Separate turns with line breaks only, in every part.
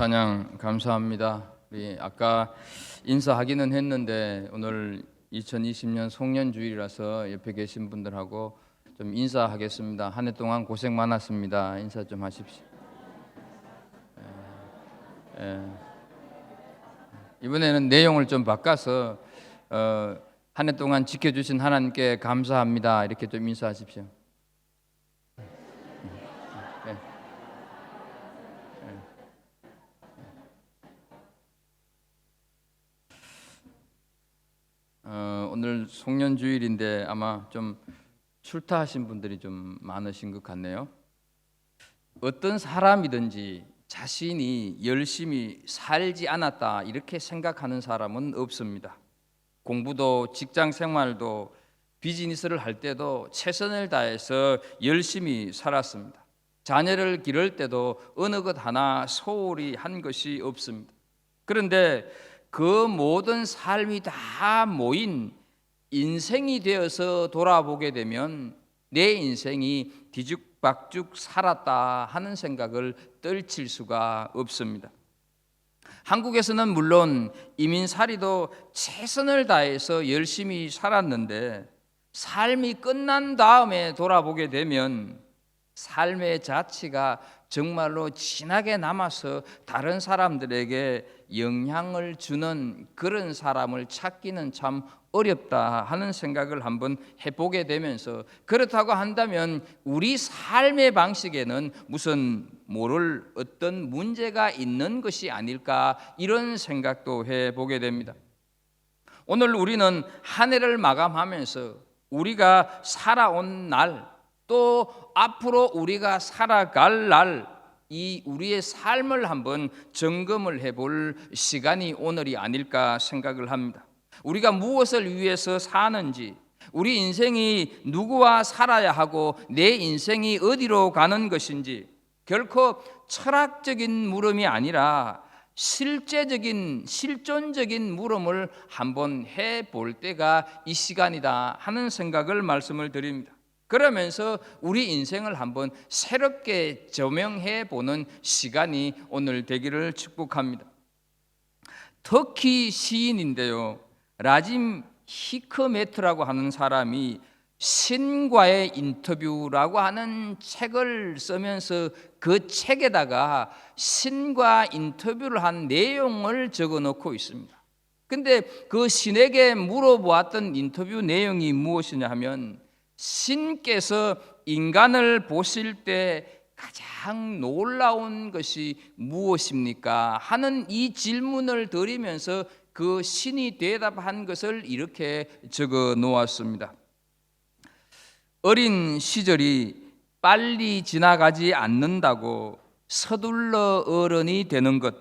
찬양 감사합니다. 우리 아까 인사하기는 했는데 오늘 2020년 송년주일이라서 옆에 계신 분들하고 좀 인사하겠습니다. 한 해 동안 고생 많았습니다. 인사 좀 하십시오. 이번에는 내용을 좀 바꿔서 한 해 동안 지켜주신 하나님께 감사합니다. 이렇게 좀 인사하십시오. 오늘 송년주일인데 아마 좀 출타하신 분들이 좀 많으신 것 같네요. 어떤 사람이든지 자신이 열심히 살지 않았다 이렇게 생각하는 사람은 없습니다. 공부도 직장 생활도 비즈니스를 할 때도 최선을 다해서 열심히 살았습니다. 자녀를 기를 때도 어느 것 하나 소홀히 한 것이 없습니다. 그런데 그 모든 삶이 다 모인 인생이 되어서 돌아보게 되면 내 인생이 뒤죽박죽 살았다 하는 생각을 떨칠 수가 없습니다. 한국에서는 물론 이민살이도 최선을 다해서 열심히 살았는데 삶이 끝난 다음에 돌아보게 되면 삶의 자취가 정말로 진하게 남아서 다른 사람들에게 영향을 주는 그런 사람을 찾기는 참 어렵다 하는 생각을 한번 해보게 되면서, 그렇다고 한다면 우리 삶의 방식에는 무슨 모를 어떤 문제가 있는 것이 아닐까 이런 생각도 해보게 됩니다. 오늘 우리는 한 해를 마감하면서 우리가 살아온 날, 또 앞으로 우리가 살아갈 날, 이 우리의 삶을 한번 점검을 해볼 시간이 오늘이 아닐까 생각을 합니다. 우리가 무엇을 위해서 사는지, 우리 인생이 누구와 살아야 하고 내 인생이 어디로 가는 것인지, 결코 철학적인 물음이 아니라 실제적인 실존적인 물음을 한번 해볼 때가 이 시간이다 하는 생각을 말씀을 드립니다. 그러면서 우리 인생을 한번 새롭게 조명해 보는 시간이 오늘 되기를 축복합니다. 터키 시인인데요, 라짐 히크메트라고 하는 사람이 신과의 인터뷰라고 하는 책을 쓰면서 그 책에다가 신과 인터뷰를 한 내용을 적어 놓고 있습니다. 근데 그 신에게 물어보았던 인터뷰 내용이 무엇이냐 하면, 신께서 인간을 보실 때 가장 놀라운 것이 무엇입니까? 하는 이 질문을 드리면서 그 신이 대답한 것을 이렇게 적어 놓았습니다. 어린 시절이 빨리 지나가지 않는다고 서둘러 어른이 되는 것,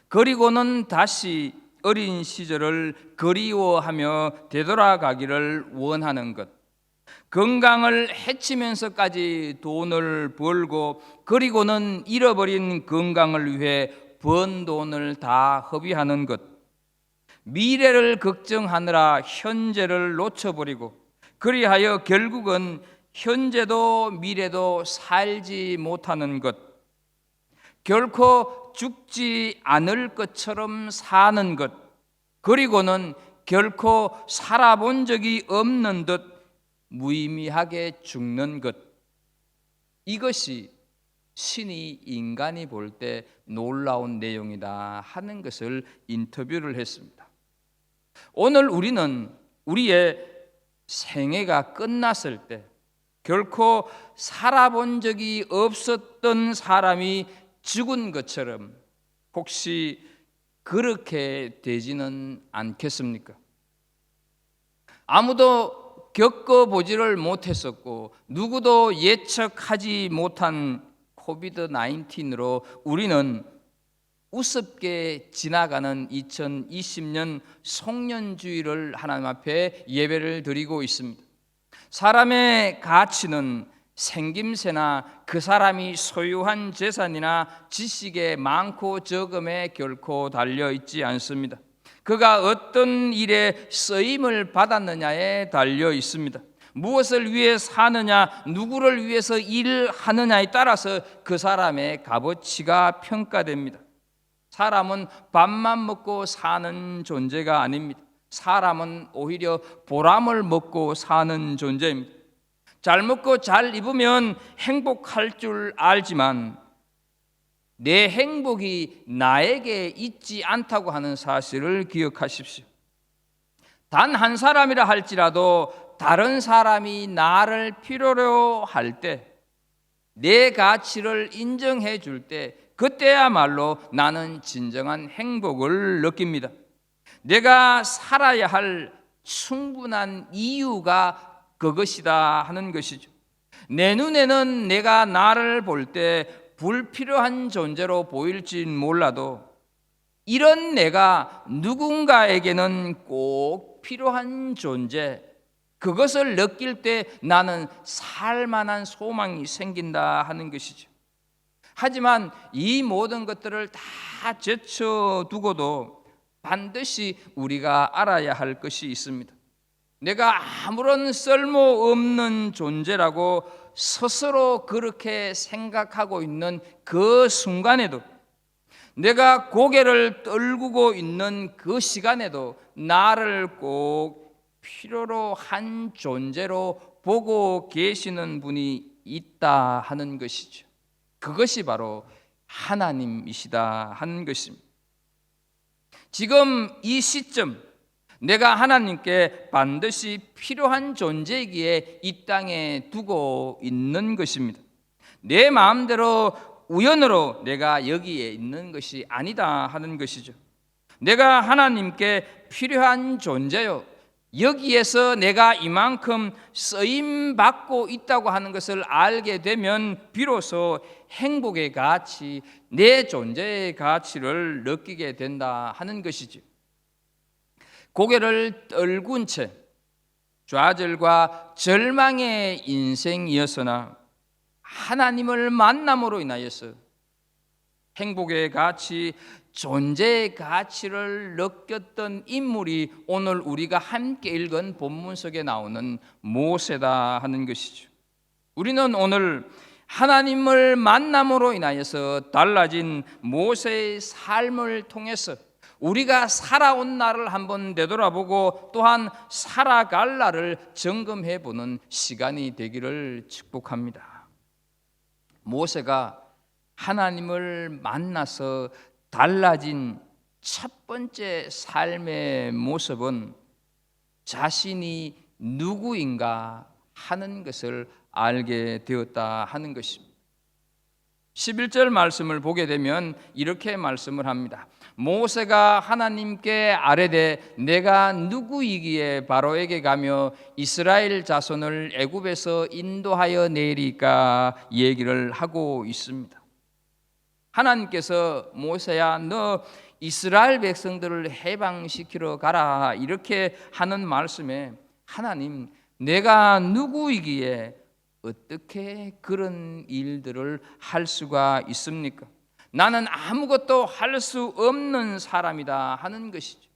그리고는 다시 어린 시절을 그리워하며 되돌아가기를 원하는 것, 건강을 해치면서까지 돈을 벌고 그리고는 잃어버린 건강을 위해 번 돈을 다 허비하는 것, 미래를 걱정하느라 현재를 놓쳐버리고 그리하여 결국은 현재도 미래도 살지 못하는 것, 결코 죽지 않을 것처럼 사는 것, 그리고는 결코 살아본 적이 없는 듯 무의미하게 죽는 것, 이것이 신이 인간이 볼 때 놀라운 내용이다 하는 것을 인터뷰를 했습니다. 오늘 우리는 우리의 생애가 끝났을 때 결코 살아본 적이 없었던 사람이 죽은 것처럼 혹시 그렇게 되지는 않겠습니까? 아무도 겪어보지를 못했었고 누구도 예측하지 못한 코비드-19으로 우리는 우습게 지나가는 2020년 송년주일을 하나님 앞에 예배를 드리고 있습니다. 사람의 가치는 생김새나 그 사람이 소유한 재산이나 지식의 많고 적음에 결코 달려있지 않습니다. 그가 어떤 일에 쓰임을 받았느냐에 달려 있습니다. 무엇을 위해 사느냐, 누구를 위해서 일하느냐에 따라서 그 사람의 값어치가 평가됩니다. 사람은 밥만 먹고 사는 존재가 아닙니다. 사람은 오히려 보람을 먹고 사는 존재입니다. 잘 먹고 잘 입으면 행복할 줄 알지만 내 행복이 나에게 있지 않다고 하는 사실을 기억하십시오. 단 한 사람이라 할지라도 다른 사람이 나를 필요로 할 때, 내 가치를 인정해 줄 때, 그때야말로 나는 진정한 행복을 느낍니다. 내가 살아야 할 충분한 이유가 그것이다 하는 것이죠. 내 눈에는 내가 나를 볼 때 불필요한 존재로 보일진 몰라도 이런 내가 누군가에게는 꼭 필요한 존재, 그것을 느낄 때 나는 살만한 소망이 생긴다 하는 것이죠. 하지만 이 모든 것들을 다 제쳐두고도 반드시 우리가 알아야 할 것이 있습니다. 내가 아무런 쓸모없는 존재라고 스스로 그렇게 생각하고 있는 그 순간에도, 내가 고개를 떨구고 있는 그 시간에도 나를 꼭 필요로 한 존재로 보고 계시는 분이 있다 하는 것이죠. 그것이 바로 하나님이시다 하는 것입니다. 지금 이 시점, 내가 하나님께 반드시 필요한 존재이기에 이 땅에 두고 있는 것입니다. 내 마음대로 우연으로 내가 여기에 있는 것이 아니다 하는 것이죠. 내가 하나님께 필요한 존재요, 여기에서 내가 이만큼 쓰임받고 있다고 하는 것을 알게 되면 비로소 행복의 가치, 내 존재의 가치를 느끼게 된다 하는 것이죠. 고개를 떨군 채 좌절과 절망의 인생이었으나 하나님을 만남으로 인하여서 행복의 가치, 존재의 가치를 느꼈던 인물이 오늘 우리가 함께 읽은 본문 속에 나오는 모세다 하는 것이죠. 우리는 오늘 하나님을 만남으로 인하여서 달라진 모세의 삶을 통해서 우리가 살아온 날을 한번 되돌아보고 또한 살아갈 날을 점검해 보는 시간이 되기를 축복합니다. 모세가 하나님을 만나서 달라진 첫 번째 삶의 모습은 자신이 누구인가 하는 것을 알게 되었다 하는 것입니다. 11절 말씀을 보게 되면 이렇게 말씀을 합니다. 모세가 하나님께 아뢰되 내가 누구이기에 바로에게 가며 이스라엘 자손을 애굽에서 인도하여 내리까 얘기를 하고 있습니다. 하나님께서 모세야, 너 이스라엘 백성들을 해방시키러 가라 이렇게 하는 말씀에 하나님, 내가 누구이기에 어떻게 그런 일들을 할 수가 있습니까? 나는 아무것도 할 수 없는 사람이다 하는 것이죠.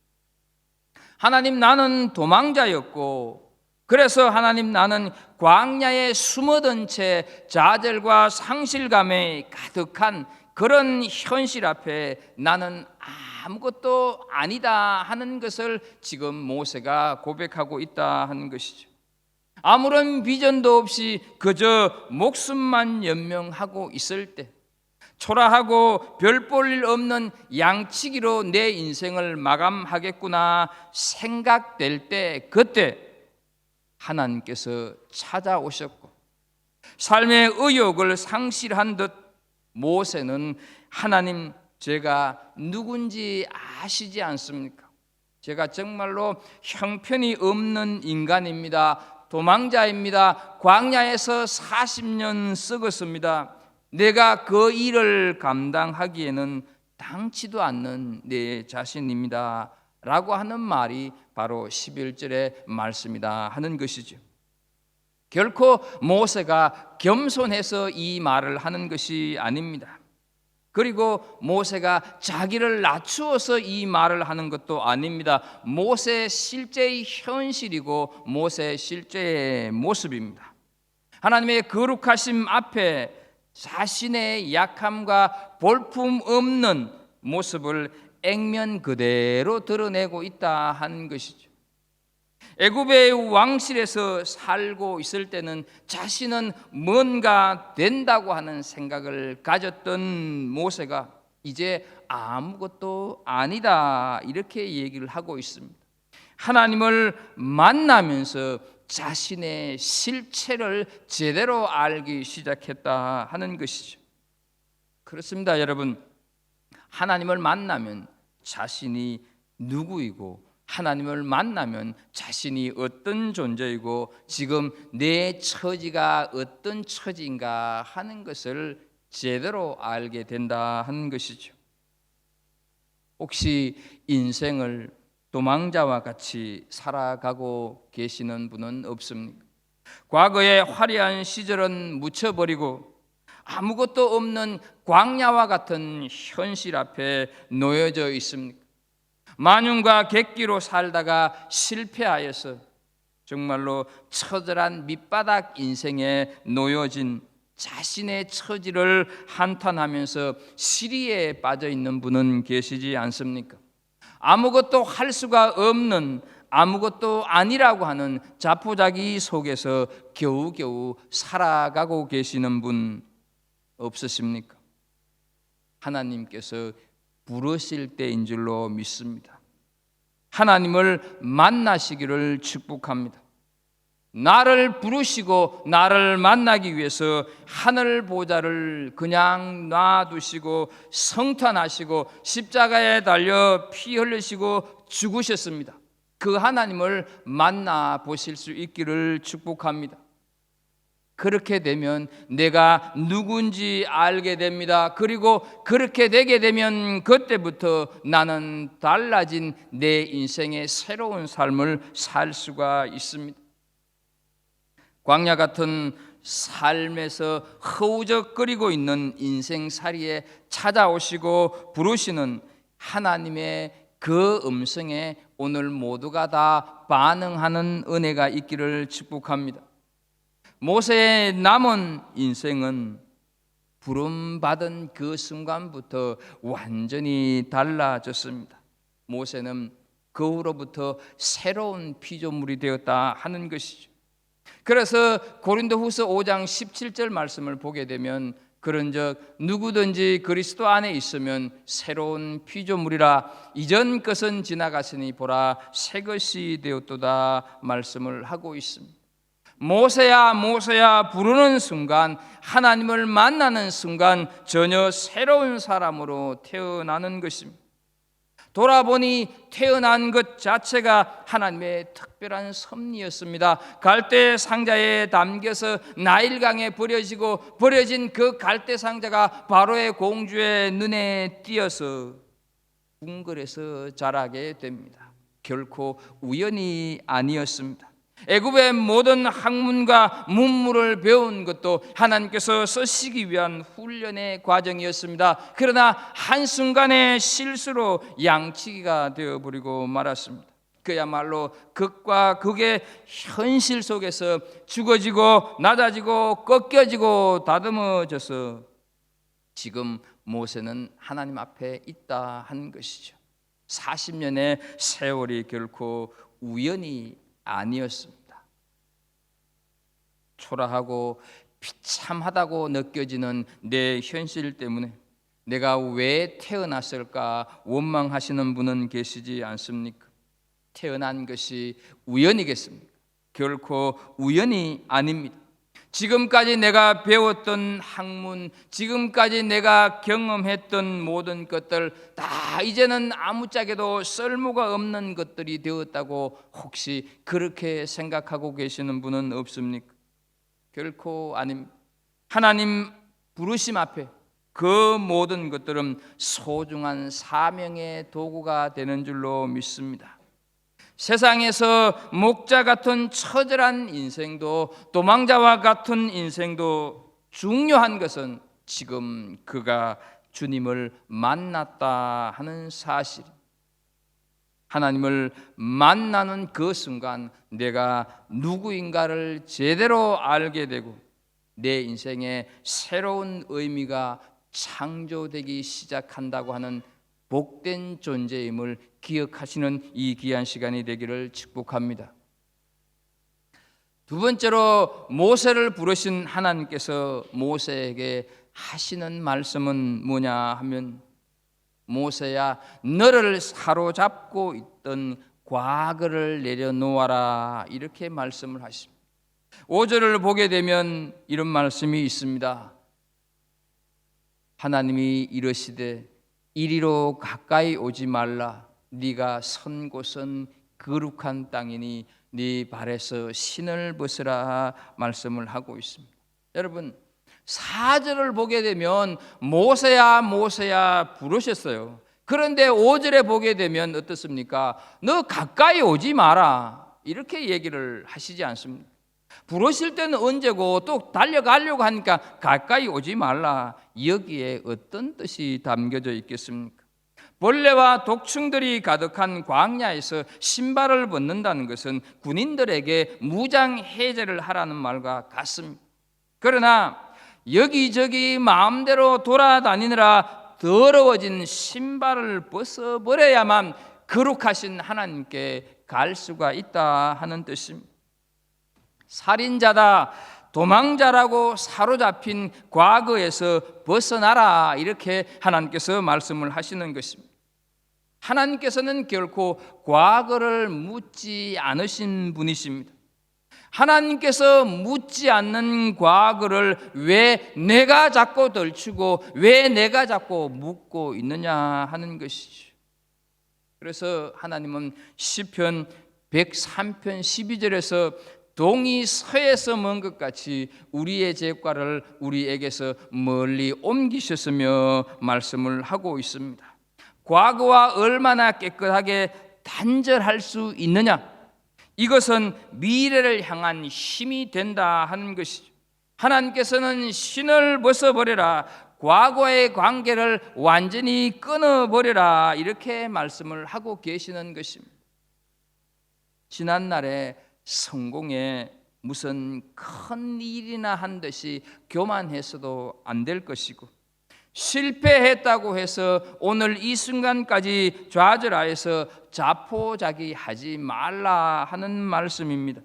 하나님, 나는 도망자였고, 그래서 하나님, 나는 광야에 숨어든 채 좌절과 상실감에 가득한 그런 현실 앞에 나는 아무것도 아니다 하는 것을 지금 모세가 고백하고 있다 하는 것이죠. 아무런 비전도 없이 그저 목숨만 연명하고 있을 때, 초라하고 별 볼 일 없는 양치기로 내 인생을 마감하겠구나 생각될 때, 그때 하나님께서 찾아오셨고 삶의 의욕을 상실한 듯 모세는 하나님, 제가 누군지 아시지 않습니까? 제가 정말로 형편이 없는 인간입니다. 도망자입니다. 광야에서 40년 썩었습니다. 내가 그 일을 감당하기에는 당치도 않는 내 자신입니다 라고 하는 말이 바로 11절의 말씀이다 하는 것이죠. 결코 모세가 겸손해서 이 말을 하는 것이 아닙니다. 그리고 모세가 자기를 낮추어서 이 말을 하는 것도 아닙니다. 모세의 실제의 현실이고 모세의 실제의 모습입니다. 하나님의 거룩하심 앞에 자신의 약함과 볼품 없는 모습을 액면 그대로 드러내고 있다 하는 것이죠. 애굽의 왕실에서 살고 있을 때는 자신은 뭔가 된다고 하는 생각을 가졌던 모세가 이제 아무것도 아니다 이렇게 얘기를 하고 있습니다. 하나님을 만나면서 자신의 실체를 제대로 알기 시작했다 하는 것이죠. 그렇습니다, 여러분. 하나님을 만나면 자신이 누구이고 하나님을 만나면 자신이 어떤 존재이고 지금 내 처지가 어떤 처지인가 하는 것을 제대로 알게 된다 하는 것이죠. 혹시 인생을 도망자와 같이 살아가고 계시는 분은 없습니까? 과거의 화려한 시절은 묻혀버리고 아무것도 없는 광야와 같은 현실 앞에 놓여져 있습니까? 만윤과 객기로 살다가 실패하여서 정말로 처절한 밑바닥 인생에 놓여진 자신의 처지를 한탄하면서 시리에 빠져 있는 분은 계시지 않습니까? 아무것도 할 수가 없는, 아무것도 아니라고 하는 자포자기 속에서 겨우겨우 살아가고 계시는 분 없으십니까? 하나님께서 부르실 때인 줄로 믿습니다. 하나님을 만나시기를 축복합니다. 나를 부르시고 나를 만나기 위해서 하늘 보좌를 그냥 놔두시고 성탄하시고 십자가에 달려 피 흘리시고 죽으셨습니다. 그 하나님을 만나 보실 수 있기를 축복합니다. 그렇게 되면 내가 누군지 알게 됩니다. 그리고 그렇게 되게 되면 그때부터 나는 달라진 내 인생의 새로운 삶을 살 수가 있습니다. 광야 같은 삶에서 허우적거리고 있는 인생살이에 찾아오시고 부르시는 하나님의 그 음성에 오늘 모두가 다 반응하는 은혜가 있기를 축복합니다. 모세의 남은 인생은 부름받은 그 순간부터 완전히 달라졌습니다. 모세는 그 후로부터 새로운 피조물이 되었다 하는 것이죠. 그래서 고린도후서 5장 17절 말씀을 보게 되면 그런즉 누구든지 그리스도 안에 있으면 새로운 피조물이라 이전 것은 지나갔으니 보라 새 것이 되었도다 말씀을 하고 있습니다. 모세야 모세야 부르는 순간, 하나님을 만나는 순간 전혀 새로운 사람으로 태어나는 것입니다. 돌아보니 태어난 것 자체가 하나님의 특별한 섭리였습니다. 갈대 상자에 담겨서 나일강에 버려진 그 갈대 상자가 바로의 공주의 눈에 띄어서 궁궐에서 자라게 됩니다. 결코 우연이 아니었습니다. 애굽의 모든 학문과 문물을 배운 것도 하나님께서 쓰시기 위한 훈련의 과정이었습니다. 그러나 한순간의 실수로 양치기가 되어버리고 말았습니다. 그야말로 극과 극의 현실 속에서 죽어지고 낮아지고 꺾여지고 다듬어져서 지금 모세는 하나님 앞에 있다 하는 것이죠. 40년의 세월이 결코 우연이 아니었습니다. 초라하고 비참하다고 느껴지는 내 현실 때문에 내가 왜 태어났을까 원망하시는 분은 계시지 않습니까? 태어난 것이 우연이겠습니까? 결코 우연이 아닙니다. 지금까지 내가 배웠던 학문, 지금까지 내가 경험했던 모든 것들 다 이제는 아무짝에도 쓸모가 없는 것들이 되었다고 혹시 그렇게 생각하고 계시는 분은 없습니까? 결코 아닙니다. 하나님 부르심 앞에 그 모든 것들은 소중한 사명의 도구가 되는 줄로 믿습니다. 세상에서 목자 같은 처절한 인생도 도망자와 같은 인생도 중요한 것은 지금 그가 주님을 만났다 하는 사실. 하나님을 만나는 그 순간 내가 누구인가를 제대로 알게 되고 내 인생에 새로운 의미가 창조되기 시작한다고 하는 복된 존재임을 기억하시는 이 귀한 시간이 되기를 축복합니다. 두 번째로 모세를 부르신 하나님께서 모세에게 하시는 말씀은 뭐냐 하면, 모세야, 너를 사로잡고 있던 과거를 내려놓아라, 이렇게 말씀을 하십니다. 5절을 보게 되면 이런 말씀이 있습니다. 하나님이 이르시되 이리로 가까이 오지 말라. 네가 선 곳은 거룩한 땅이니 네 발에서 신을 벗으라, 말씀을 하고 있습니다. 여러분, 4절을 보게 되면 모세야 모세야 부르셨어요. 그런데 5절에 보게 되면 어떻습니까? 너 가까이 오지 마라, 이렇게 얘기를 하시지 않습니까? 부르실 때는 언제고 또 달려가려고 하니까 가까이 오지 말라. 여기에 어떤 뜻이 담겨져 있겠습니까? 벌레와 독충들이 가득한 광야에서 신발을 벗는다는 것은 군인들에게 무장 해제를 하라는 말과 같습니다. 그러나 여기저기 마음대로 돌아다니느라 더러워진 신발을 벗어버려야만 거룩하신 하나님께 갈 수가 있다 하는 뜻입니다. 살인자다, 도망자라고 사로잡힌 과거에서 벗어나라, 이렇게 하나님께서 말씀을 하시는 것입니다. 하나님께서는 결코 과거를 묻지 않으신 분이십니다. 하나님께서 묻지 않는 과거를 왜 내가 자꾸 덜치고 왜 내가 자꾸 묻고 있느냐 하는 것이죠. 그래서 하나님은 시편 103편 12절에서 동이 서에서 먼 것 같이 우리의 죄과를 우리에게서 멀리 옮기셨으며 말씀을 하고 있습니다. 과거와 얼마나 깨끗하게 단절할 수 있느냐, 이것은 미래를 향한 힘이 된다 하는 것이죠. 하나님께서는 신을 벗어버려라, 과거의 관계를 완전히 끊어버려라, 이렇게 말씀을 하고 계시는 것입니다. 지난날에 성공에 무슨 큰 일이나 한 듯이 교만해서도 안 될 것이고, 실패했다고 해서 오늘 이 순간까지 좌절하여서 자포자기하지 말라 하는 말씀입니다.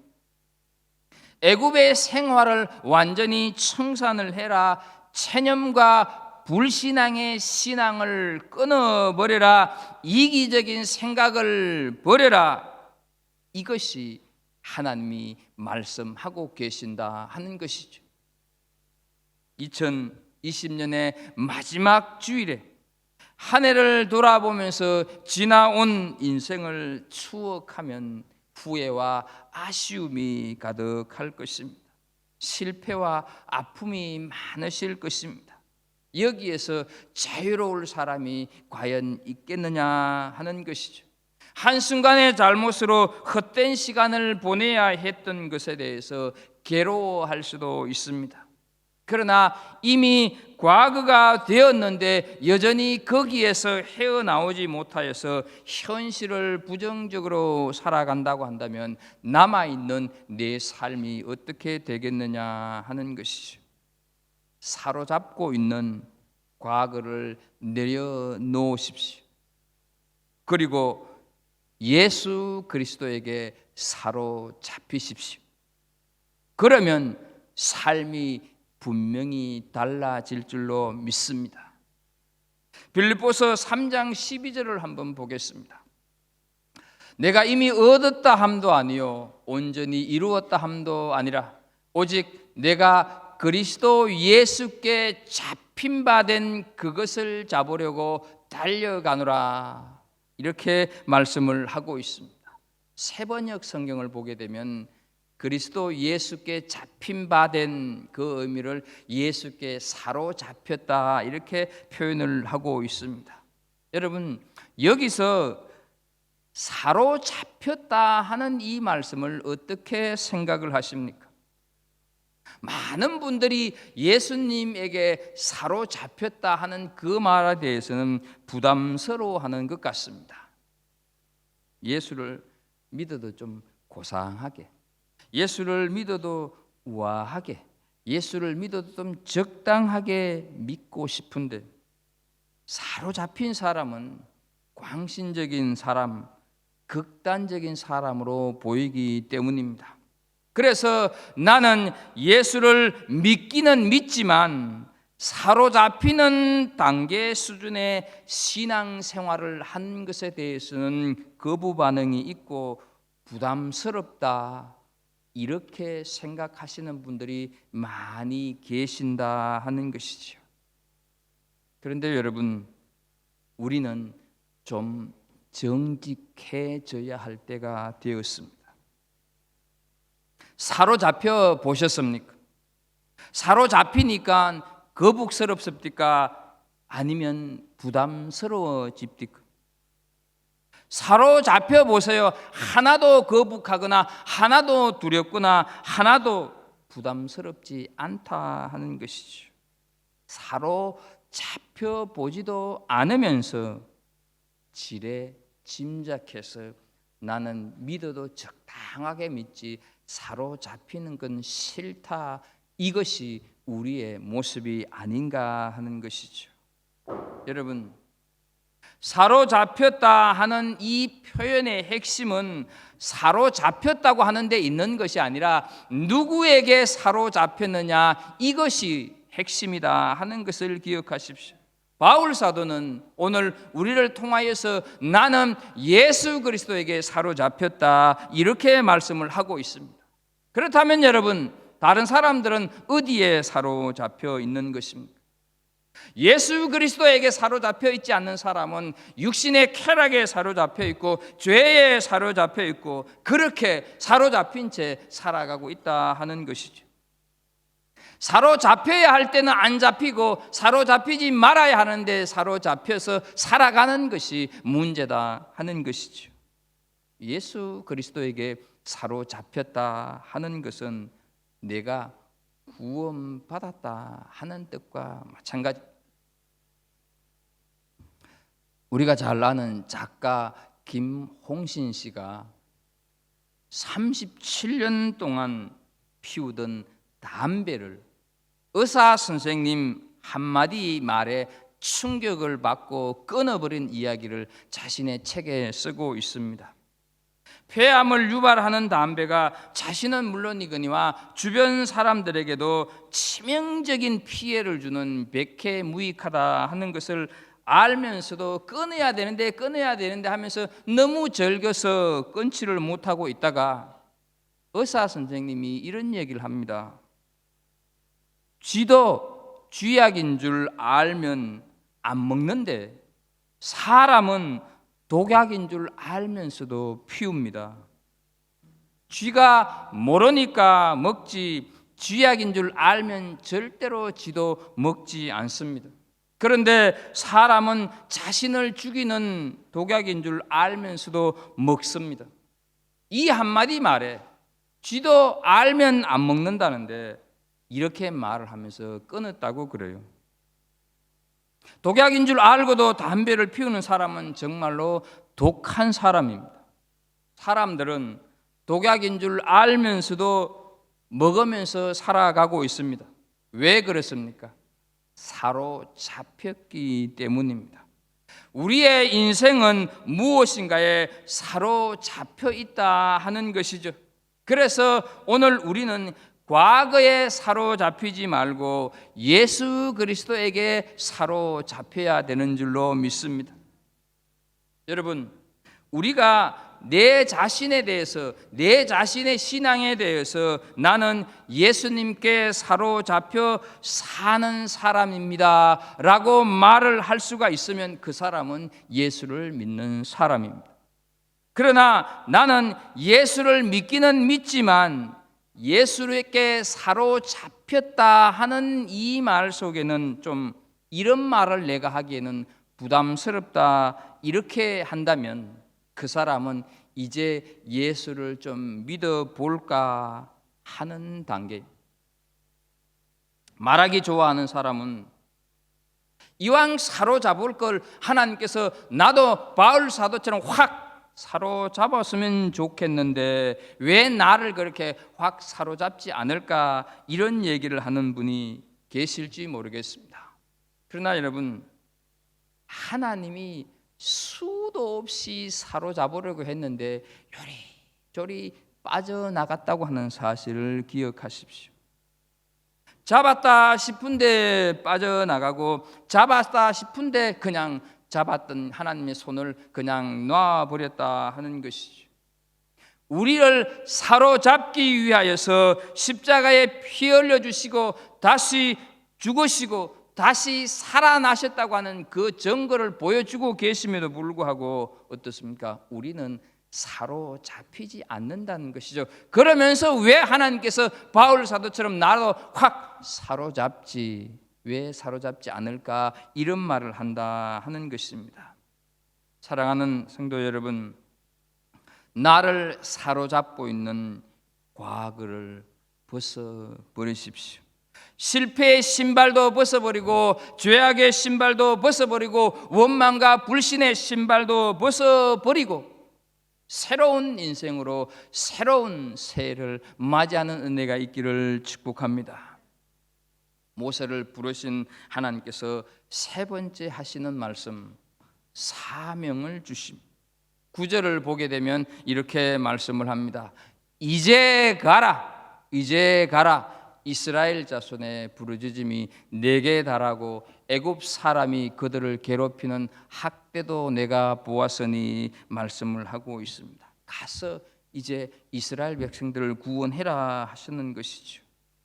애굽의 생활을 완전히 청산을 해라, 체념과 불신앙의 신앙을 끊어버려라, 이기적인 생각을 버려라, 이것이 하나님이 말씀하고 계신다 하는 것이죠. 2020년의 마지막 주일에 한 해를 돌아보면서 지나온 인생을 추억하면 후회와 아쉬움이 가득할 것입니다. 실패와 아픔이 많으실 것입니다. 여기에서 자유로울 사람이 과연 있겠느냐 하는 것이죠. 한순간의 잘못으로 헛된 시간을 보내야 했던 것에 대해서 괴로워할 수도 있습니다. 그러나 이미 과거가 되었는데 여전히 거기에서 헤어나오지 못하여서 현실을 부정적으로 살아간다고 한다면 남아있는 내 삶이 어떻게 되겠느냐 하는 것이죠. 사로잡고 있는 과거를 내려놓으십시오. 그리고 예수 그리스도에게 사로잡히십시오. 그러면 삶이 분명히 달라질 줄로 믿습니다. 빌립보서 3장 12절을 한번 보겠습니다. 내가 이미 얻었다 함도 아니요 온전히 이루었다 함도 아니라 오직 내가 그리스도 예수께 잡힌 바 된 그것을 잡으려고 달려가노라, 이렇게 말씀을 하고 있습니다. 세번역 성경을 보게 되면 그리스도 예수께 잡힌 바 된 그 의미를 예수께 사로잡혔다, 이렇게 표현을 하고 있습니다. 여러분, 여기서 사로잡혔다 하는 이 말씀을 어떻게 생각을 하십니까? 많은 분들이 예수님에게 사로잡혔다 하는 그 말에 대해서는 부담스러워하는 것 같습니다. 예수를 믿어도 좀 고상하게, 예수를 믿어도 우아하게, 예수를 믿어도 좀 적당하게 믿고 싶은데, 사로잡힌 사람은 광신적인 사람, 극단적인 사람으로 보이기 때문입니다. 그래서 나는 예수를 믿기는 믿지만 사로잡히는 단계 수준의 신앙생활을 한 것에 대해서는 거부 반응이 있고 부담스럽다, 이렇게 생각하시는 분들이 많이 계신다 하는 것이죠. 그런데 여러분, 우리는 좀 정직해져야 할 때가 되었습니다. 사로잡혀 보셨습니까? 사로잡히니까 거북스럽습니까? 아니면 부담스러워집니까? 사로잡혀 보세요. 하나도 거북하거나 하나도 두렵거나 하나도 부담스럽지 않다 하는 것이죠. 사로잡혀 보지도 않으면서 지레 짐작해서 나는 믿어도 적당하게 믿지 사로잡히는 건 싫다, 이것이 우리의 모습이 아닌가 하는 것이죠. 여러분, 사로잡혔다 하는 이 표현의 핵심은 사로잡혔다고 하는 데 있는 것이 아니라 누구에게 사로잡혔느냐, 이것이 핵심이다 하는 것을 기억하십시오. 바울 사도는 오늘 우리를 통하여서 나는 예수 그리스도에게 사로잡혔다, 이렇게 말씀을 하고 있습니다. 그렇다면 여러분, 다른 사람들은 어디에 사로잡혀 있는 것입니까? 예수 그리스도에게 사로잡혀 있지 않는 사람은 육신의 쾌락에 사로잡혀 있고 죄에 사로잡혀 있고 그렇게 사로잡힌 채 살아가고 있다 하는 것이죠. 사로잡혀야 할 때는 안 잡히고 사로잡히지 말아야 하는데 사로잡혀서 살아가는 것이 문제다 하는 것이죠. 예수 그리스도에게 사로잡혔다 하는 것은 내가 구원받았다 하는 뜻과 마찬가지. 우리가 잘 아는 작가 김홍신 씨가 37년 동안 피우던 담배를 의사 선생님 한마디 말에 충격을 받고 끊어버린 이야기를 자신의 책에 쓰고 있습니다. 폐암을 유발하는 담배가 자신은 물론이거니와 주변 사람들에게도 치명적인 피해를 주는 백해무익하다 하는 것을 알면서도 끊어야 되는데 하면서 너무 즐겨서 끊지를 못하고 있다가 의사 선생님이 이런 얘기를 합니다. 쥐도 쥐약인 줄 알면 안 먹는데 사람은 독약인 줄 알면서도 피웁니다. 쥐가 모르니까 먹지, 쥐약인 줄 알면 절대로 쥐도 먹지 않습니다. 그런데 사람은 자신을 죽이는 독약인 줄 알면서도 먹습니다. 이 한마디 말에 쥐도 알면 안 먹는다는데 이렇게 말을 하면서 끊었다고 그래요. 독약인 줄 알고도 담배를 피우는 사람은 정말로 독한 사람입니다. 사람들은 독약인 줄 알면서도 먹으면서 살아가고 있습니다. 왜 그렇습니까? 사로잡혔기 때문입니다. 우리의 인생은 무엇인가에 사로잡혀 있다 하는 것이죠. 그래서 오늘 우리는 과거에 사로잡히지 말고 예수 그리스도에게 사로잡혀야 되는 줄로 믿습니다. 여러분, 우리가 내 자신에 대해서, 내 자신의 신앙에 대해서 나는 예수님께 사로잡혀 사는 사람입니다 라고 말을 할 수가 있으면 그 사람은 예수를 믿는 사람입니다. 그러나 나는 예수를 믿기는 믿지만 예수께 사로잡혔다 하는 이 말 속에는 좀 이런 말을 내가 하기에는 부담스럽다, 이렇게 한다면 그 사람은 이제 예수를 좀 믿어볼까 하는 단계. 말하기 좋아하는 사람은 이왕 사로잡을 걸 하나님께서 나도 바울 사도처럼 확 사로잡았으면 좋겠는데 왜 나를 그렇게 확 사로잡지 않을까, 이런 얘기를 하는 분이 계실지 모르겠습니다. 그러나 여러분, 하나님이 수도 없이 사로잡으려고 했는데 요리조리 빠져나갔다고 하는 사실을 기억하십시오. 잡았다 싶은데 빠져나가고, 잡았다 싶은데 그냥 잡았던 하나님의 손을 그냥 놔버렸다 하는 것이죠. 우리를 사로잡기 위하여서 십자가에 피 흘려주시고 다시 죽으시고 다시 살아나셨다고 하는 그 증거를 보여주고 계심에도 불구하고 어떻습니까? 우리는 사로잡히지 않는다는 것이죠. 그러면서 왜 하나님께서 바울 사도처럼 나도 확 사로잡지, 왜 사로잡지 않을까, 이런 말을 한다 하는 것입니다. 사랑하는 성도 여러분, 나를 사로잡고 있는 과거를 벗어버리십시오. 실패의 신발도 벗어버리고, 죄악의 신발도 벗어버리고, 원망과 불신의 신발도 벗어버리고, 새로운 인생으로 새로운 새해를 맞이하는 은혜가 있기를 축복합니다. 모세를 부르신 하나님께서 세 번째 하시는 말씀, 사명을 주십니다. 9절을 보게 되면 이렇게 말씀을 합니다. 이제 가라, 이제 가라. 이스라엘 자손의 부르짖음이 내게 달하고 애굽 사람이 그들을 괴롭히는 학대도 내가 보았으니 말씀을 하고 있습니다. 가서 이제 이스라엘 백성들을 구원해라 하시는 것이죠.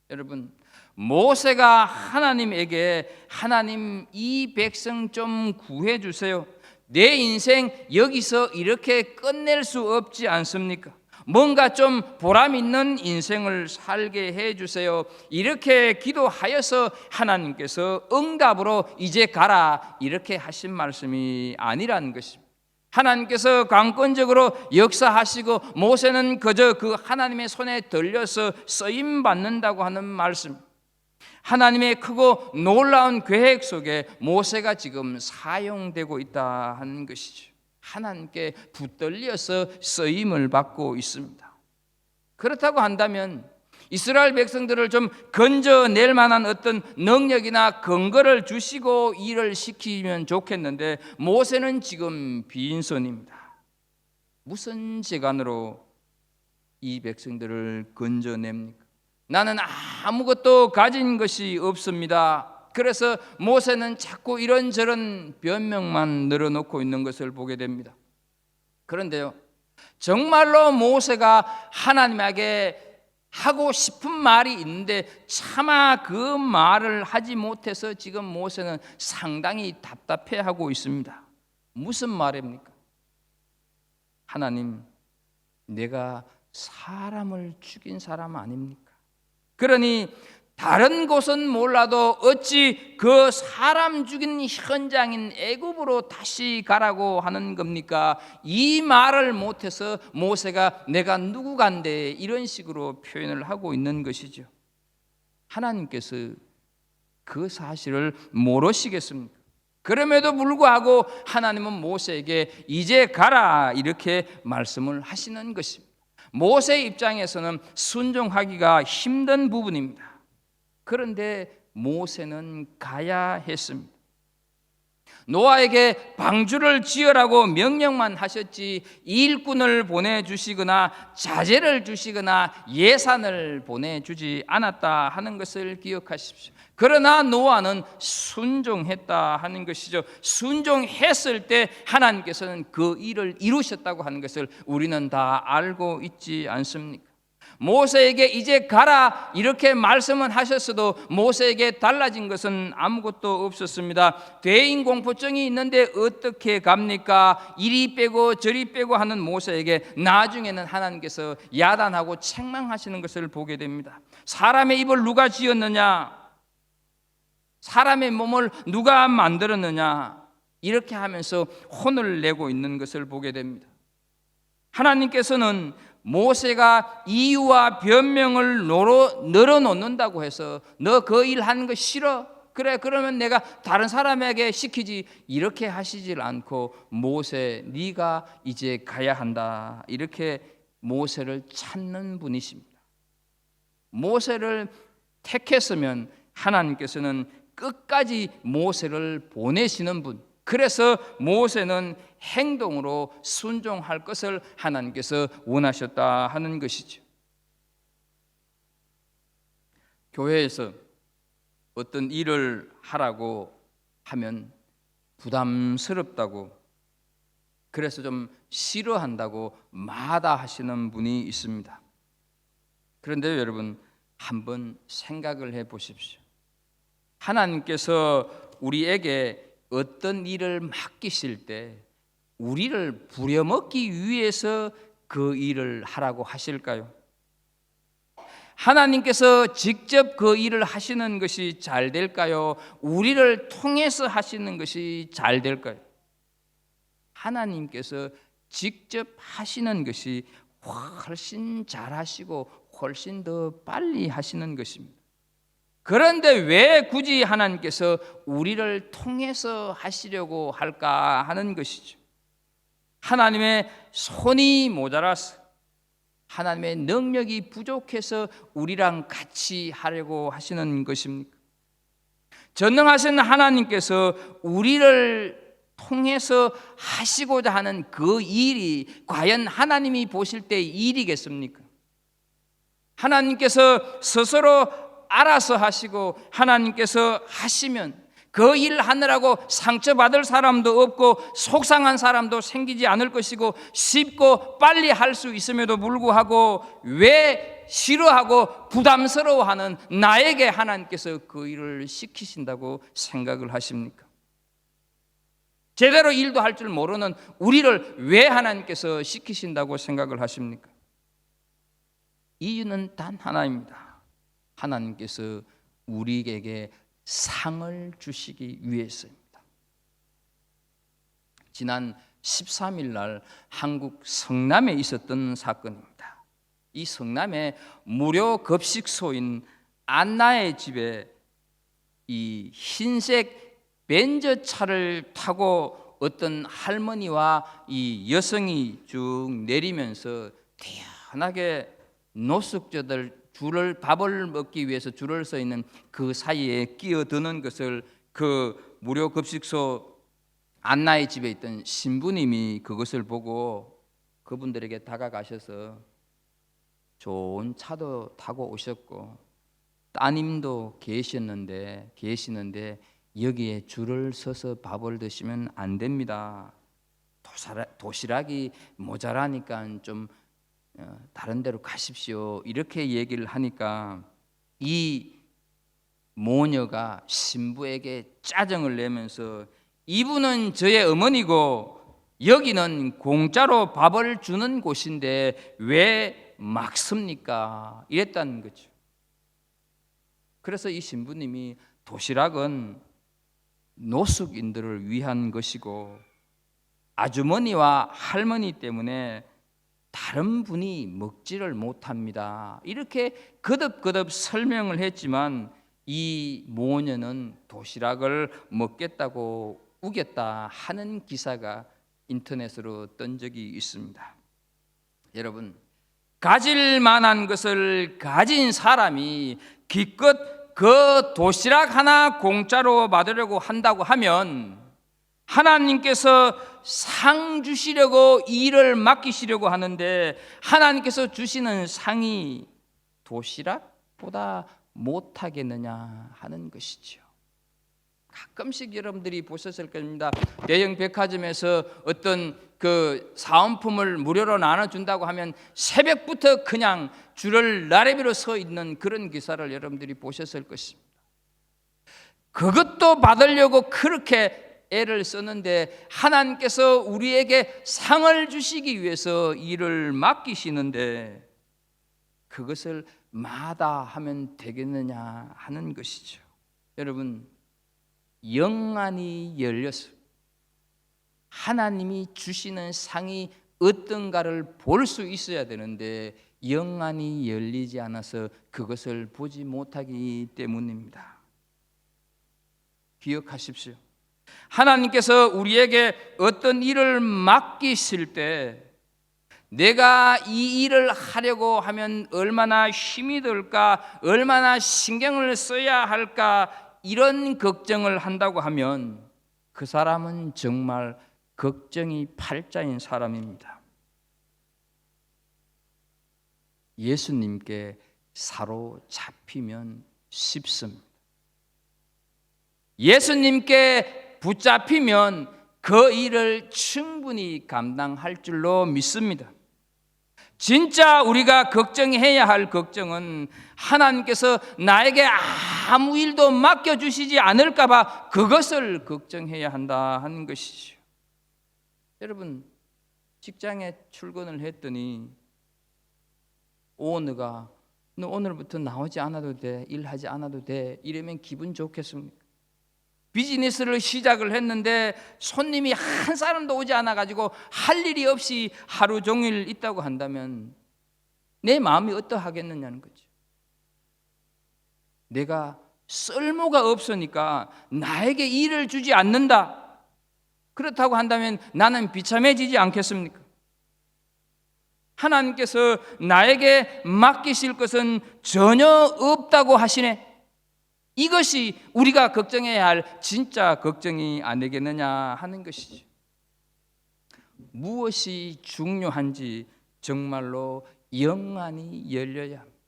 여러분, 모세가 하나님에게 하나님 이 백성 좀 구해 주세요. 내 인생 여기서 이렇게 끝낼 수 없지 않습니까? 뭔가 좀 보람 있는 인생을 살게 해주세요. 이렇게 기도하여서 하나님께서 응답으로 이제 가라 이렇게 하신 말씀이 아니라는 것입니다. 하나님께서 강권적으로 역사하시고 모세는 그저 그 하나님의 손에 들려서 쓰임 받는다고 하는 말씀, 하나님의 크고 놀라운 계획 속에 모세가 지금 사용되고 있다 하는 것이죠. 하나님께 붙들려서 쓰임을 받고 있습니다. 그렇다고 한다면 이스라엘 백성들을 좀 건져낼 만한 어떤 능력이나 근거를 주시고 일을 시키면 좋겠는데, 모세는 지금 빈손입니다. 무슨 재간으로 이 백성들을 건져냅니까? 나는 아무것도 가진 것이 없습니다. 그래서 모세는 자꾸 이런저런 변명만 늘어놓고 있는 것을 보게 됩니다. 그런데요, 정말로 모세가 하나님에게 하고 싶은 말이 있는데 차마 그 말을 하지 못해서 지금 모세는 상당히 답답해하고 있습니다. 무슨 말입니까? 하나님, 내가 사람을 죽인 사람 아닙니까? 그러니 다른 곳은 몰라도 어찌 그 사람 죽인 현장인 애굽으로 다시 가라고 하는 겁니까? 이 말을 못해서 모세가 내가 누구간데 이런 식으로 표현을 하고 있는 것이죠. 하나님께서 그 사실을 모르시겠습니까? 그럼에도 불구하고 하나님은 모세에게 이제 가라 이렇게 말씀을 하시는 것입니다. 모세 입장에서는 순종하기가 힘든 부분입니다. 그런데 모세는 가야 했습니다. 노아에게 방주를 지으라고 명령만 하셨지 일꾼을 보내주시거나 자재를 주시거나 예산을 보내주지 않았다 하는 것을 기억하십시오. 그러나 노아는 순종했다 하는 것이죠. 순종했을 때 하나님께서는 그 일을 이루셨다고 하는 것을 우리는 다 알고 있지 않습니까? 모세에게 이제 가라 이렇게 말씀은 하셨어도 모세에게 달라진 것은 아무것도 없었습니다. 대인공포증이 있는데 어떻게 갑니까? 이리 빼고 저리 빼고 하는 모세에게 나중에는 하나님께서 야단하고 책망하시는 것을 보게 됩니다. 사람의 입을 누가 지었느냐? 사람의 몸을 누가 만들었느냐? 이렇게 하면서 혼을 내고 있는 것을 보게 됩니다. 하나님께서는 모세가 이유와 변명을 늘어놓는다고 해서 너 그 일 하는 거 싫어? 그래, 그러면 내가 다른 사람에게 시키지 이렇게 하시질 않고 모세 네가 이제 가야 한다 이렇게 모세를 찾는 분이십니다. 모세를 택했으면 하나님께서는 끝까지 모세를 보내시는 분, 그래서 모세는 행동으로 순종할 것을 하나님께서 원하셨다 하는 것이죠. 교회에서 어떤 일을 하라고 하면 부담스럽다고, 그래서 좀 싫어한다고 마다하시는 분이 있습니다. 그런데 여러분, 한번 생각을 해 보십시오. 하나님께서 우리에게 어떤 일을 맡기실 때 우리를 부려먹기 위해서 그 일을 하라고 하실까요? 하나님께서 직접 그 일을 하시는 것이 잘 될까요? 우리를 통해서 하시는 것이 잘 될까요? 하나님께서 직접 하시는 것이 훨씬 잘하시고 훨씬 더 빨리 하시는 것입니다. 그런데 왜 굳이 하나님께서 우리를 통해서 하시려고 할까 하는 것이죠. 하나님의 손이 모자라서, 하나님의 능력이 부족해서 우리랑 같이 하려고 하시는 것입니까? 전능하신 하나님께서 우리를 통해서 하시고자 하는 그 일이 과연 하나님이 보실 때의 일이겠습니까? 하나님께서 스스로 알아서 하시고 하나님께서 하시면 그 일 하느라고 상처받을 사람도 없고 속상한 사람도 생기지 않을 것이고 쉽고 빨리 할 수 있음에도 불구하고 왜 싫어하고 부담스러워하는 나에게 하나님께서 그 일을 시키신다고 생각을 하십니까? 제대로 일도 할 줄 모르는 우리를 왜 하나님께서 시키신다고 생각을 하십니까? 이유는 단 하나입니다. 하나님께서 우리에게 상을 주시기 위해서입니다. 지난 13일 날 한국 성남에 있었던 사건입니다. 이 성남의 무료 급식소인 안나의 집에 이 흰색 벤저차를 타고 어떤 할머니와 이 여성이 쭉 내리면서 태연하게 노숙자들 밥을 먹기 위해서 줄을 서 있는 그 사이에 끼어드는 것을 그 무료 급식소 안나의 집에 있던 신부님이 그것을 보고 그분들에게 다가가셔서 좋은 차도 타고 오셨고 따님도 계시는데 여기에 줄을 서서 밥을 드시면 안 됩니다. 도시락이 모자라니까 좀 다른 데로 가십시오. 이렇게 얘기를 하니까 이 모녀가 신부에게 짜증을 내면서 이분은 저의 어머니고 여기는 공짜로 밥을 주는 곳인데 왜 막습니까? 이랬다는 거죠. 그래서 이 신부님이 도시락은 노숙인들을 위한 것이고 아주머니와 할머니 때문에 다른 분이 먹지를 못합니다. 이렇게 거듭거듭 설명을 했지만 이 모녀는 도시락을 먹겠다고 우겼다 하는 기사가 인터넷으로 뜬 적이 있습니다. 여러분, 가질 만한 것을 가진 사람이 기껏 그 도시락 하나 공짜로 받으려고 한다고 하면 하나님께서 상 주시려고 일을 맡기시려고 하는데 하나님께서 주시는 상이 도시락보다 못하겠느냐 하는 것이죠. 가끔씩 여러분들이 보셨을 겁니다. 대형 백화점에서 어떤 그 사은품을 무료로 나눠준다고 하면 새벽부터 그냥 줄을 나래비로 서 있는 그런 기사를 여러분들이 보셨을 것입니다. 그것도 받으려고 그렇게 애를 쓰는데 하나님께서 우리에게 상을 주시기 위해서 일을 맡기시는데 그것을 마다하면 되겠느냐 하는 것이죠. 여러분, 영안이 열려서 하나님이 주시는 상이 어떤가를 볼 수 있어야 되는데 영안이 열리지 않아서 그것을 보지 못하기 때문입니다. 기억하십시오. 하나님께서 우리에게 어떤 일을 맡기실 때 내가 이 일을 하려고 하면 얼마나 힘이 들까, 얼마나 신경을 써야 할까 이런 걱정을 한다고 하면 그 사람은 정말 걱정이 팔자인 사람입니다. 예수님께 사로잡히면 쉽습니다. 예수님께 붙잡히면 그 일을 충분히 감당할 줄로 믿습니다. 진짜 우리가 걱정해야 할 걱정은 하나님께서 나에게 아무 일도 맡겨주시지 않을까 봐 그것을 걱정해야 한다 하는 것이죠. 여러분, 직장에 출근을 했더니 오너가 너 오늘부터 나오지 않아도 돼, 일하지 않아도 돼, 이러면 기분 좋겠습니까? 비즈니스를 시작을 했는데 손님이 한 사람도 오지 않아가지고 할 일이 없이 하루 종일 있다고 한다면 내 마음이 어떠하겠느냐는 거죠. 내가 쓸모가 없으니까 나에게 일을 주지 않는다, 그렇다고 한다면 나는 비참해지지 않겠습니까? 하나님께서 나에게 맡기실 것은 전혀 없다고 하시네. 이것이 우리가 걱정해야 할 진짜 걱정이 아니겠느냐 하는 것이죠. 무엇이 중요한지 정말로 영안이 열려야 합니다.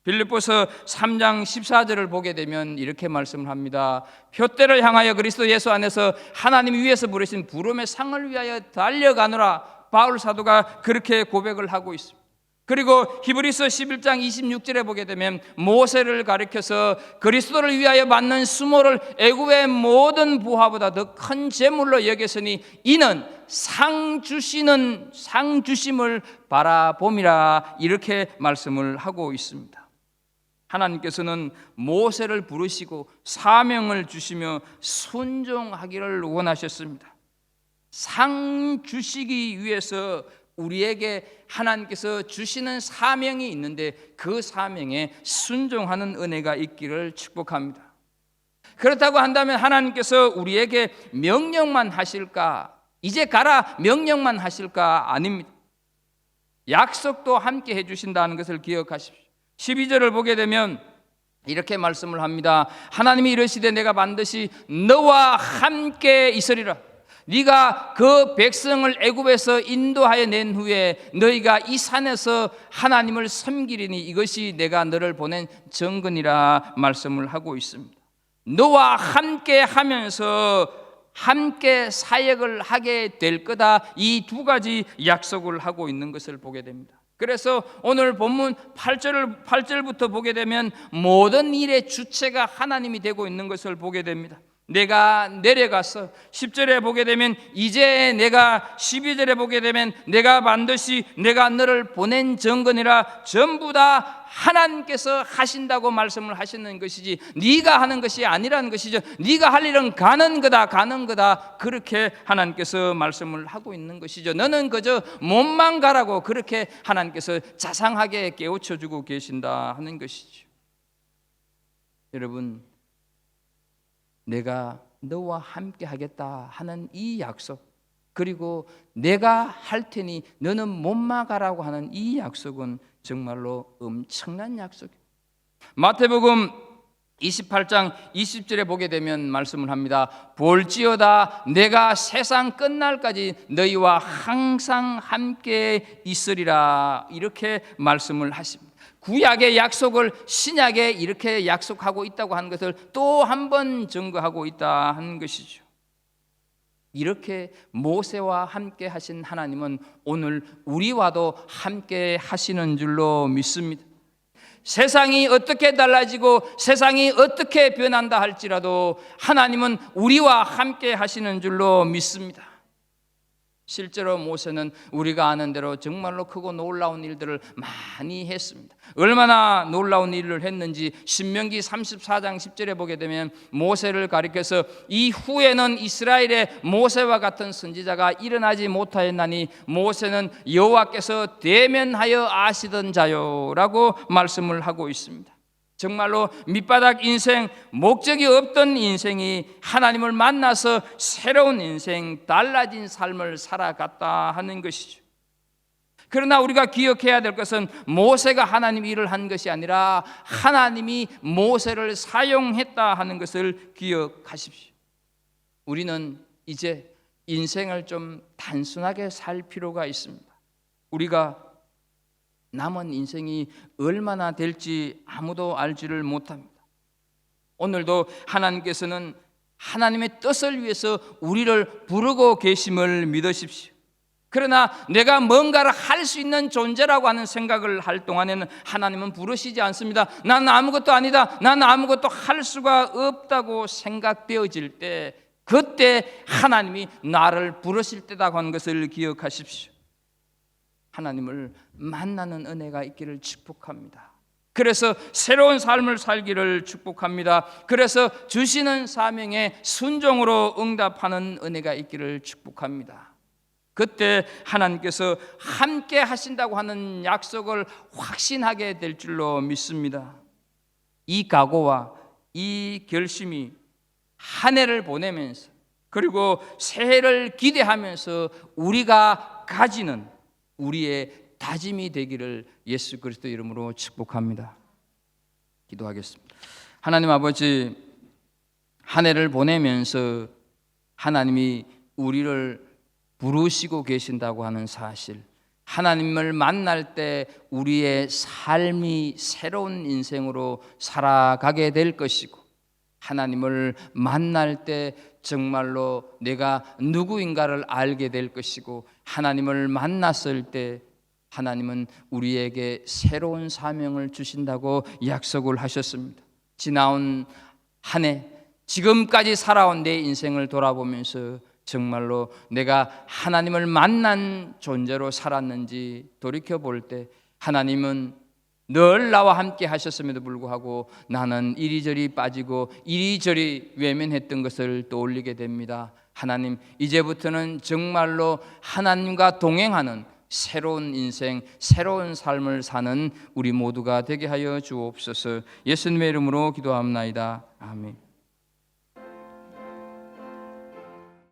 빌립보서 3장 14절을 보게 되면 이렇게 말씀을 합니다. 표대를 향하여 그리스도 예수 안에서 하나님 위에서 부르신 부름의 상을 위하여 달려가노라. 바울 사도가 그렇게 고백을 하고 있습니다. 그리고 히브리서 11장 26절에 보게 되면 모세를 가리켜서 그리스도를 위하여 받는 수모를 애굽의 모든 부하보다 더 큰 재물로 여겼으니 이는 상 주심을 바라봄이라, 이렇게 말씀을 하고 있습니다. 하나님께서는 모세를 부르시고 사명을 주시며 순종하기를 원하셨습니다. 상 주시기 위해서 우리에게 하나님께서 주시는 사명이 있는데 그 사명에 순종하는 은혜가 있기를 축복합니다. 그렇다고 한다면 하나님께서 우리에게 명령만 하실까? 이제 가라 명령만 하실까? 아닙니다. 약속도 함께 해주신다는 것을 기억하십시오. 12절을 보게 되면 이렇게 말씀을 합니다. 하나님이 이르시되 내가 반드시 너와 함께 있으리라. 네가 그 백성을 애굽에서 인도하여 낸 후에 너희가 이 산에서 하나님을 섬기리니 이것이 내가 너를 보낸 정근이라 말씀을 하고 있습니다. 너와 함께 하면서 함께 사역을 하게 될 거다, 이 두 가지 약속을 하고 있는 것을 보게 됩니다. 그래서 오늘 본문 8절부터 보게 되면 모든 일의 주체가 하나님이 되고 있는 것을 보게 됩니다. 내가 내려가서 10절에 보게 되면 이제 내가, 12절에 보게 되면 내가 반드시 내가 너를 보낸 정근이라, 전부 다 하나님께서 하신다고 말씀을 하시는 것이지 네가 하는 것이 아니라는 것이죠. 네가 할 일은 가는 거다, 그렇게 하나님께서 말씀을 하고 있는 것이죠. 너는 그저 몸만 가라고 그렇게 하나님께서 자상하게 깨우쳐주고 계신다 하는 것이죠. 여러분, 내가 너와 함께 하겠다 하는 이 약속, 그리고 내가 할 테니 너는 못 막아라고 하는 이 약속은 정말로 엄청난 약속이에요. 마태복음 28장 20절에 보게 되면 말씀을 합니다. 볼지어다 내가 세상 끝날까지 너희와 항상 함께 있으리라, 이렇게 말씀을 하십니다. 구약의 약속을 신약에 이렇게 약속하고 있다고 하는 것을 또 한 번 증거하고 있다 하는 것이죠. 이렇게 모세와 함께 하신 하나님은 오늘 우리와도 함께 하시는 줄로 믿습니다. 세상이 어떻게 달라지고 세상이 어떻게 변한다 할지라도 하나님은 우리와 함께 하시는 줄로 믿습니다. 실제로 모세는 우리가 아는 대로 정말로 크고 놀라운 일들을 많이 했습니다. 얼마나 놀라운 일을 했는지 신명기 34장 10절에 보게 되면 모세를 가리켜서 이후에는 이스라엘의 모세와 같은 선지자가 일어나지 못하였나니 모세는 여호와께서 대면하여 아시던 자요라고 말씀을 하고 있습니다. 정말로 밑바닥 인생, 목적이 없던 인생이 하나님을 만나서 새로운 인생, 달라진 삶을 살아갔다 하는 것이죠. 그러나 우리가 기억해야 될 것은 모세가 하나님 일을 한 것이 아니라 하나님이 모세를 사용했다 하는 것을 기억하십시오. 우리는 이제 인생을 좀 단순하게 살 필요가 있습니다. 우리가 남은 인생이 얼마나 될지 아무도 알지를 못합니다. 오늘도 하나님께서는 하나님의 뜻을 위해서 우리를 부르고 계심을 믿으십시오. 그러나 내가 뭔가를 할 수 있는 존재라고 하는 생각을 할 동안에는 하나님은 부르시지 않습니다. 난 아무것도 아니다, 난 아무것도 할 수가 없다고 생각되어질 때, 그때 하나님이 나를 부르실 때라고 하는 것을 기억하십시오. 하나님을 만나는 은혜가 있기를 축복합니다. 그래서 새로운 삶을 살기를 축복합니다. 그래서 주시는 사명에 순종으로 응답하는 은혜가 있기를 축복합니다. 그때 하나님께서 함께 하신다고 하는 약속을 확신하게 될 줄로 믿습니다. 이 각오와 이 결심이 한 해를 보내면서, 그리고 새해를 기대하면서 우리가 가지는 우리의 다짐이 되기를 예수 그리스도 이름으로 축복합니다. 기도하겠습니다. 하나님 아버지, 한 해를 보내면서 하나님이 우리를 부르시고 계신다고 하는 사실, 하나님을 만날 때 우리의 삶이 새로운 인생으로 살아가게 될 것이고, 하나님을 만날 때 정말로 내가 누구인가를 알게 될 것이고, 하나님을 만났을 때 하나님은 우리에게 새로운 사명을 주신다고 약속을 하셨습니다. 지나온 한 해, 지금까지 살아온 내 인생을 돌아보면서 정말로 내가 하나님을 만난 존재로 살았는지 돌이켜볼 때, 하나님은 늘 나와 함께 하셨음에도 불구하고 나는 이리저리 빠지고 이리저리 외면했던 것을 떠올리게 됩니다. 하나님, 이제부터는 정말로 하나님과 동행하는 새로운 인생, 새로운 삶을 사는 우리 모두가 되게 하여 주옵소서. 예수님의 이름으로 기도합나이다. 아멘.